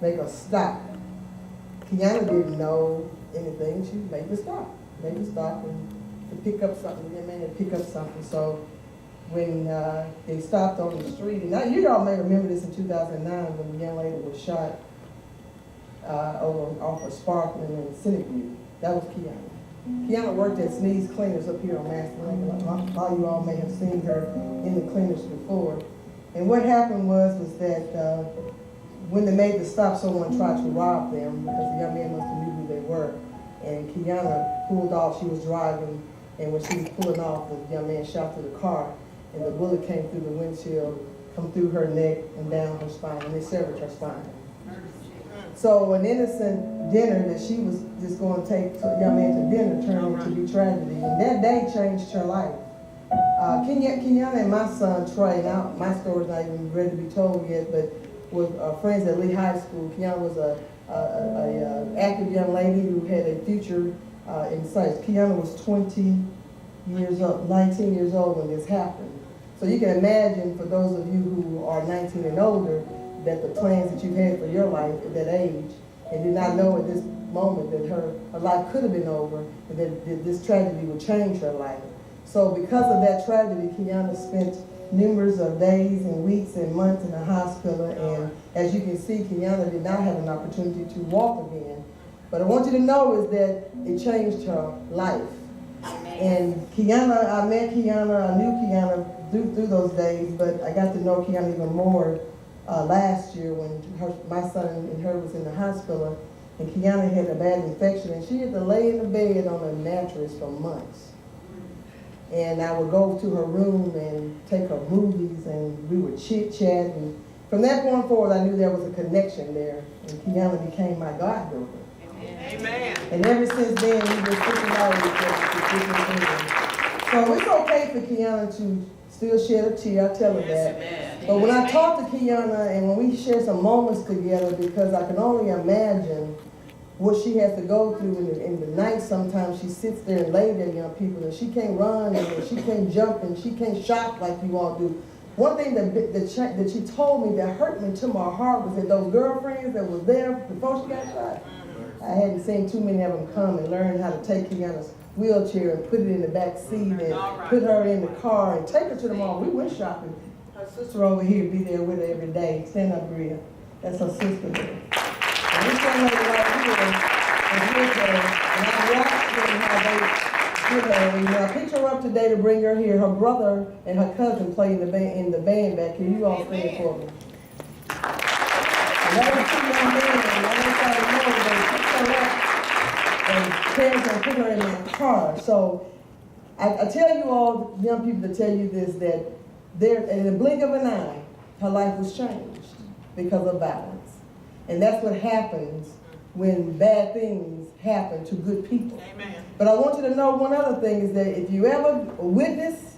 make a stop. Keona didn't know anything. She made the stop. Made the stop and to pick up something. You know what I mean? To pick up something. So when they stopped on the street, and now you all may remember this in 2009 when the young lady was shot over off of Sparkman and Scenic View. That was Keona. Keona worked at Sneeze Cleaners up here on Master Lane. A lot of you all may have seen her in the cleaners before. And what happened was that when they made the stop, someone tried to rob them because the young man must have knew who they were. And Keona pulled off. She was driving, and when she was pulling off, the young man shot through the car, and the bullet came through the windshield, come through her neck and down her spine, and it severed her spine. So an innocent dinner that she was just going to take a young man to dinner turned into be tragedy, and that day changed her life. Keona and my son Trey, now my story's not even ready to be told yet, but with friends at Lee High School. Keona was a active young lady who had a future in sight. Keona was 19 years old when this happened. So you can imagine, for those of you who are 19 and older, that the plans that you've had for your life at that age, and did not know at this moment that her life could have been over, and that this tragedy would change her life. So because of that tragedy, Keona spent numerous of days and weeks and months in the hospital, and as you can see, Keona did not have an opportunity to walk again. But I want you to know is that it changed her life. And Keona, I met Keona, I knew Keona through those days, but I got to know Keona even more last year when my son and her was in the hospital, and Keona had a bad infection, and she had to lay in the bed on a mattress for months. And I would go to her room and take her movies, and we would chit-chat, and from that point forward, I knew there was a connection there, and Keona became my goddaughter. Amen. And ever since then, we've been speaking out with each other. So it's okay for Keona to still shed a tear, I tell her that. Amen. But when I talk to Keona and when we share some moments together, because I can only imagine what she has to go through in the night. Sometimes she sits there and lays there, young people, and she can't run, and she can't jump, and she can't shop like you all do. One thing that she told me that hurt me to my heart was that those girlfriends that was there before she got shot, I hadn't seen too many of them come and learn how to take Keona's wheelchair and put it in the back seat and put her in the car and take her to the mall. We went shopping. Her sister over here be there with her every day. Stand up, Bria. That's her sister there. And this young lady right here is with her, and I watched them how they did her. And I picked her up today to bring her here. Her brother and her cousin play in the band back here. You all sing for me. And that was two young men, and I just thought, they picked her up and parents and put her in my car. So I tell you all, young people, to tell you this, that there, in the blink of an eye, her life was changed because of violence. And that's what happens when bad things happen to good people. Amen. But I want you to know one other thing is that if you ever witness,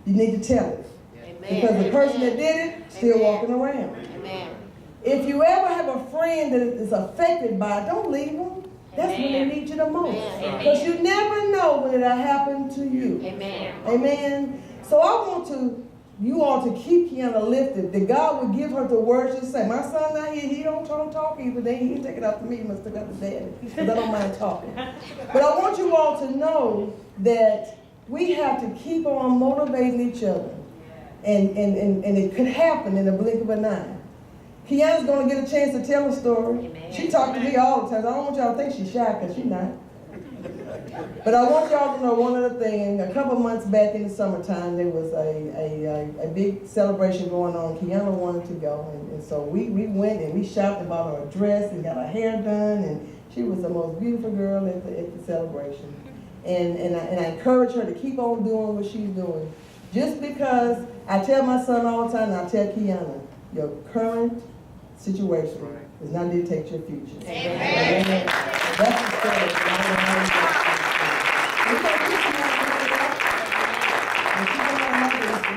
you need to tell it. Amen. Because the person that did it still walking around. Amen. If you ever have a friend that is affected by it, don't leave them. That's when they need you the most. Because you never know when it'll happen to you. Amen. Amen. So I want you all to keep Keona lifted, that God would give her the words to say. My son not here, he don't talk either. Then he can take it up to me, he must have got to daddy, because I don't mind talking. But I want you all to know that we have to keep on motivating each other. And it could happen in the blink of an eye. Keona's going to get a chance to tell a story. Amen. She talks to me all the time. I don't want y'all to think she's shy, because she's not. But I want y'all to know one other thing. A couple months back in the summertime, there was a big celebration going on. Keona wanted to go, and so we went and we shopped and bought her a dress and got her hair done, and she was the most beautiful girl at the celebration. And I encourage her to keep on doing what she's doing. Just because I tell my son all the time, and I tell Keona, your current situation does not dictate your future. Amen. Amen. That's the story.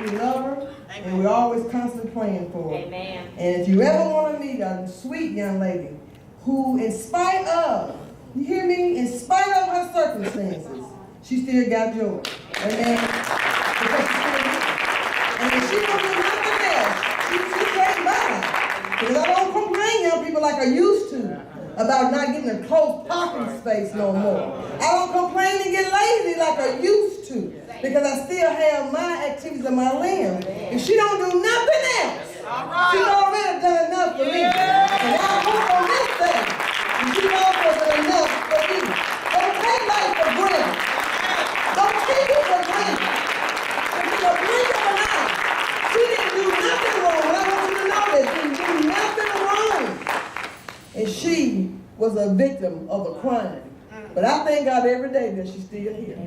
We love her, and we're always constantly praying for her. Amen. And if you ever want to meet a sweet young lady who, in spite of, you hear me, in spite of her circumstances, she still got joy. Amen. Because she still here. And if she don't do nothing else, she can't buy. Because I don't complain, young people like I used to about not getting a close parking space no more. I don't complain and get lazy like I used to because I still have my activities and my limbs. If she don't do nothing else, she's already done enough for me. And I work on this thing. And she offers enough for me. Don't take life for granted. Don't take it for granted. If it's a blink of an eye, she didn't do nothing wrong. And I want you to know that she didn't do nothing wrong. And she was a victim of a crime. But I thank God every day that she's still here.